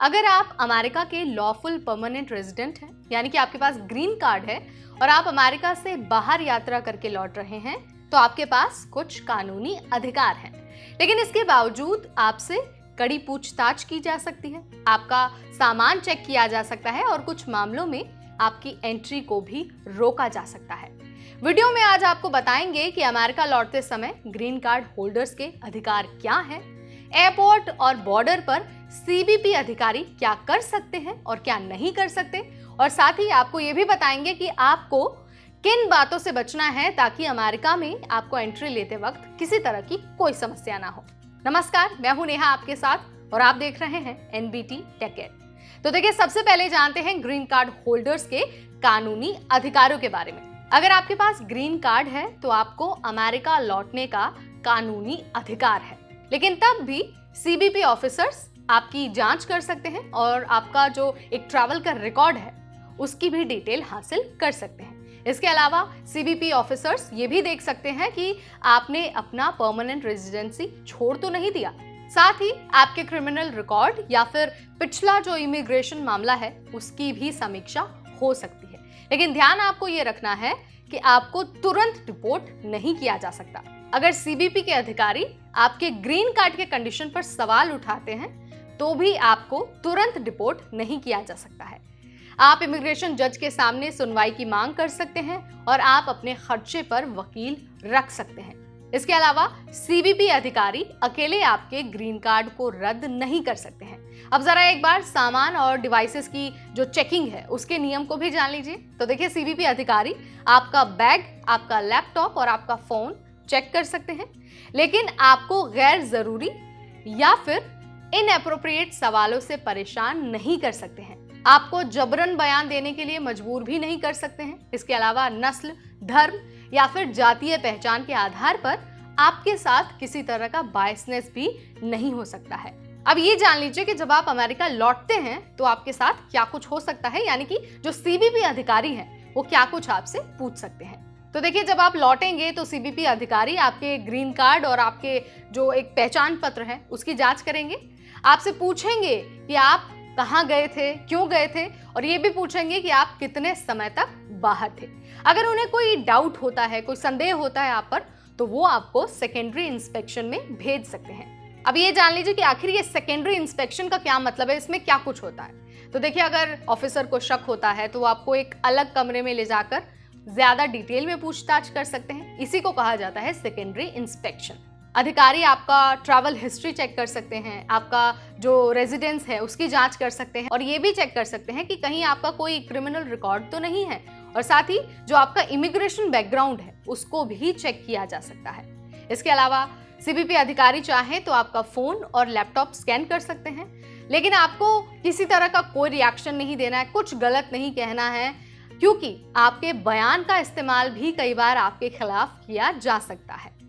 अगर आप अमेरिका के लॉफुल परमानेंट रेजिडेंट हैं, यानी कि आपके पास ग्रीन कार्ड है और आप अमेरिका से बाहर यात्रा करके लौट रहे हैं, तो आपके पास कुछ कानूनी अधिकार हैं। लेकिन इसके बावजूद आपसे कड़ी पूछताछ की जा सकती है, आपका सामान चेक किया जा सकता है और कुछ मामलों में आपकी एंट्री को भी रोका जा सकता है। वीडियो में आज आपको बताएंगे कि अमेरिका लौटते समय ग्रीन कार्ड होल्डर्स के अधिकार क्या हैं, एयरपोर्ट और बॉर्डर पर सीबीपी अधिकारी क्या कर सकते हैं और क्या नहीं कर सकते, और साथ ही आपको ये भी बताएंगे कि आपको किन बातों से बचना है ताकि अमेरिका में आपको एंट्री लेते वक्त किसी तरह की कोई समस्या ना हो। नमस्कार, मैं हूं नेहा आपके साथ और आप देख रहे हैं एनबीटी टेक। तो देखिए, सबसे पहले जानते हैं ग्रीन कार्ड होल्डर्स के कानूनी अधिकारों के बारे में। अगर आपके पास ग्रीन कार्ड है तो आपको अमेरिका लौटने का कानूनी अधिकार है, लेकिन तब भी सीबीपी ऑफिसर्स आपकी जांच कर सकते हैं और आपका जो एक ट्रैवल का रिकॉर्ड है उसकी भी डिटेल हासिल कर सकते हैं। इसके अलावा सीबीपी ऑफिसर्स ये भी देख सकते हैं कि आपने अपना परमानेंट रेजिडेंसी छोड़ तो नहीं दिया। साथ ही आपके क्रिमिनल रिकॉर्ड या फिर पिछला जो इमिग्रेशन मामला है उसकी भी समीक्षा हो सकती है। लेकिन ध्यान आपको ये रखना है कि आपको तुरंत डिपोर्ट नहीं किया जा सकता। अगर सीबीपी के अधिकारी आपके ग्रीन कार्ड के कंडीशन पर सवाल उठाते हैं तो भी आपको तुरंत डिपोर्ट नहीं किया जा सकता है। आप इमिग्रेशन जज के सामने सुनवाई की मांग कर सकते हैं और आप अपने खर्चे पर वकील रख सकते हैं। इसके अलावा सीबीपी अधिकारी अकेले आपके ग्रीन कार्ड को रद्द नहीं कर सकते हैं। अब जरा एक बार सामान और डिवाइसेस की जो चेकिंग है उसके नियम को भी जान लीजिए। तो देखिए, सीबीपी अधिकारी आपका बैग, आपका लैपटॉप और आपका फोन चेक कर सकते हैं, लेकिन आपको गैर जरूरी या फिर इनएप्रोप्रिएट सवालों से परेशान नहीं कर सकते हैं। आपको जबरन बयान देने के लिए मजबूर भी नहीं कर सकते हैं। इसके अलावा नस्ल, धर्म या फिर जातीय पहचान के आधार पर आपके साथ किसी तरह का बायसनेस भी नहीं हो सकता है। अब ये जान लीजिए कि जब आप अमेरिका लौटते हैं तो आपके साथ क्या कुछ हो सकता है, यानी कि जो सीबीपी अधिकारी हैं वो क्या कुछ आपसे पूछ सकते हैं। तो देखिए, जब आप लौटेंगे तो सीबीपी अधिकारी आपके ग्रीन कार्ड और आपके जो एक पहचान पत्र है उसकी जांच करेंगे। आपसे पूछेंगे कि आप कहाँ गए थे, क्यों गए थे, और ये भी पूछेंगे कि आप कितने समय तक बाहर थे। अगर उन्हें कोई डाउट होता है, कोई संदेह होता है आप पर, तो वो आपको सेकेंडरी इंस्पेक्शन में भेज सकते हैं। अब ये जान लीजिए कि आखिर ये सेकेंडरी इंस्पेक्शन का क्या मतलब है, इसमें क्या कुछ होता है। तो देखिए, अगर ऑफिसर को शक होता है तो वो आपको एक अलग कमरे में ले जाकर ज्यादा डिटेल में पूछताछ कर सकते हैं। इसी को कहा जाता है सेकेंडरी इंस्पेक्शन। अधिकारी आपका ट्रैवल हिस्ट्री चेक कर सकते हैं, आपका जो रेजिडेंस है उसकी जांच कर सकते हैं और ये भी चेक कर सकते हैं कि कहीं आपका कोई क्रिमिनल रिकॉर्ड तो नहीं है, और साथ ही जो आपका इमिग्रेशन बैकग्राउंड है उसको भी चेक किया जा सकता है। इसके अलावा सीबीपी अधिकारी चाहे तो आपका फोन और लैपटॉप स्कैन कर सकते हैं, लेकिन आपको किसी तरह का कोई रिएक्शन नहीं देना है, कुछ गलत नहीं कहना है, क्योंकि आपके बयान का इस्तेमाल भी कई बार आपके खिलाफ किया जा सकता है।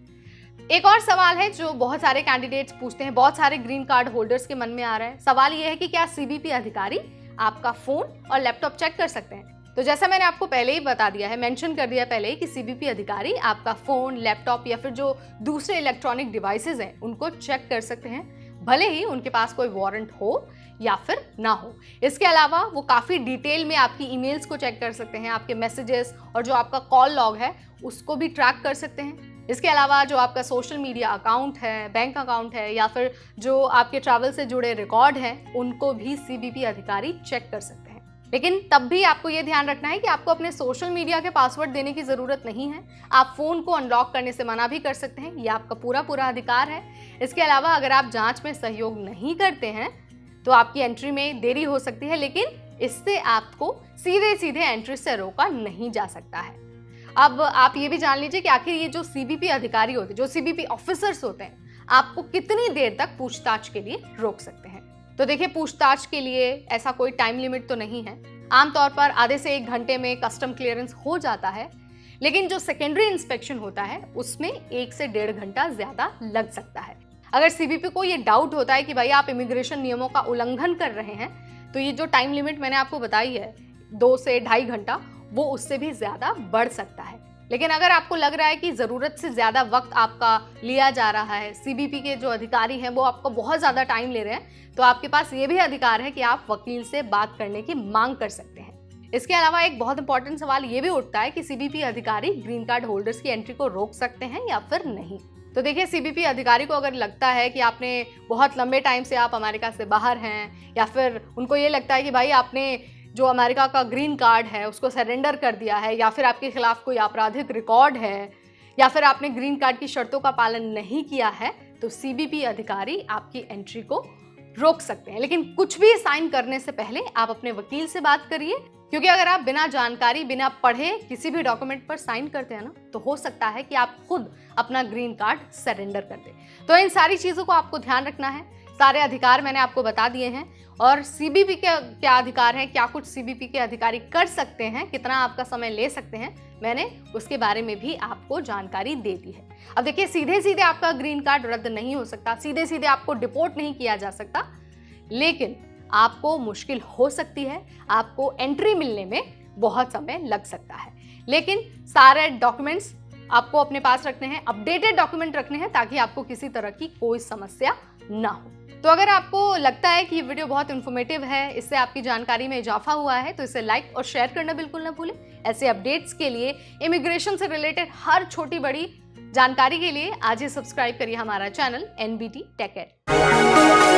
एक और सवाल है जो बहुत सारे कैंडिडेट्स पूछते हैं, बहुत सारे ग्रीन कार्ड होल्डर्स के मन में आ रहा है। सवाल यह है कि क्या सीबीपी अधिकारी आपका फोन और लैपटॉप चेक कर सकते हैं। तो जैसा मैंने आपको पहले ही बता दिया है, मेंशन कर दिया पहले ही कि सीबीपी अधिकारी आपका फोन, लैपटॉप या फिर जो दूसरे इलेक्ट्रॉनिक डिवाइसेस हैं उनको चेक कर सकते हैं, भले ही उनके पास कोई वारंट हो या फिर ना हो। इसके अलावा वो काफ़ी डिटेल में आपकी ईमेल्स को चेक कर सकते हैं, आपके मैसेजेस और जो आपका कॉल लॉग है उसको भी ट्रैक कर सकते हैं। इसके अलावा जो आपका सोशल मीडिया अकाउंट है, बैंक अकाउंट है या फिर जो आपके ट्रैवल से जुड़े रिकॉर्ड हैं उनको भी सीबीपी अधिकारी चेक कर सकते हैं। लेकिन तब भी आपको ये ध्यान रखना है कि आपको अपने सोशल मीडिया के पासवर्ड देने की ज़रूरत नहीं है। आप फ़ोन को अनलॉक करने से मना भी कर सकते हैं, ये आपका पूरा अधिकार है। इसके अलावा अगर आप जांच में सहयोग नहीं करते हैं तो आपकी एंट्री में देरी हो सकती है, लेकिन इससे आपको सीधे एंट्री से रोका नहीं जा सकता है। अब आप ये भी जान लीजिए कि आखिर ये जो सीबीपी अधिकारी होते हैं, जो सीबीपी ऑफिसर्स होते हैं, आपको कितनी देर तक पूछताछ के लिए रोक सकते हैं। तो देखिए, पूछताछ के लिए ऐसा कोई टाइम लिमिट तो नहीं है। आमतौर पर आधे से 1 घंटे में कस्टम क्लियरेंस हो जाता है, लेकिन जो सेकेंडरी इंस्पेक्शन होता है उसमें 1 से 1.5 घंटा ज्यादा लग सकता है। अगर सीबीपी को ये डाउट होता है कि भाई आप इमिग्रेशन नियमों का उल्लंघन कर रहे हैं, तो ये जो टाइम लिमिट मैंने आपको बताई है 2 से 2.5 घंटा, वो उससे भी ज्यादा बढ़ सकता है। लेकिन अगर आपको लग रहा है कि ज़रूरत से ज़्यादा वक्त आपका लिया जा रहा है, सीबीपी के जो अधिकारी हैं वो आपको बहुत ज़्यादा टाइम ले रहे हैं, तो आपके पास ये भी अधिकार है कि आप वकील से बात करने की मांग कर सकते हैं। इसके अलावा एक बहुत इंपॉर्टेंट सवाल ये भी उठता है कि सीबीपी अधिकारी ग्रीन कार्ड होल्डर्स की एंट्री को रोक सकते हैं या फिर नहीं। तो देखिए, सीबीपी अधिकारी को अगर लगता है कि आपने बहुत लंबे टाइम से आप अमेरिका से बाहर हैं, या फिर उनको ये लगता है कि भाई आपने जो अमेरिका का ग्रीन कार्ड है उसको सरेंडर कर दिया है, या फिर आपके खिलाफ कोई आपराधिक रिकॉर्ड है, या फिर आपने ग्रीन कार्ड की शर्तों का पालन नहीं किया है, तो सीबीपी अधिकारी आपकी एंट्री को रोक सकते हैं। लेकिन कुछ भी साइन करने से पहले आप अपने वकील से बात करिए, क्योंकि अगर आप बिना जानकारी, बिना पढ़े किसी भी डॉक्यूमेंट पर साइन करते हैं ना, तो हो सकता है कि आप खुद अपना ग्रीन कार्ड सरेंडर कर दें। तो इन सारी चीज़ों को आपको ध्यान रखना है। सारे अधिकार मैंने आपको बता दिए हैं, और सीबीपी के क्या अधिकार हैं, क्या कुछ सीबीपी के अधिकारी कर सकते हैं, कितना आपका समय ले सकते हैं, मैंने उसके बारे में भी आपको जानकारी दे दी है। अब देखिए, सीधे सीधे आपका ग्रीन कार्ड रद्द नहीं हो सकता, सीधे सीधे आपको डिपोर्ट नहीं किया जा सकता, लेकिन आपको मुश्किल हो सकती है, आपको एंट्री मिलने में बहुत समय लग सकता है। लेकिन सारे डॉक्यूमेंट्स आपको अपने पास रखने हैं, अपडेटेड डॉक्यूमेंट रखने हैं, ताकि आपको किसी तरह की कोई समस्या ना हो। तो अगर आपको लगता है कि ये वीडियो बहुत इन्फॉर्मेटिव है, इससे आपकी जानकारी में इजाफा हुआ है, तो इसे लाइक और शेयर करना बिल्कुल ना भूलें। ऐसे अपडेट्स के लिए, इमिग्रेशन से रिलेटेड हर छोटी बड़ी जानकारी के लिए आज ही सब्सक्राइब करिए हमारा चैनल NBT Tech Ed।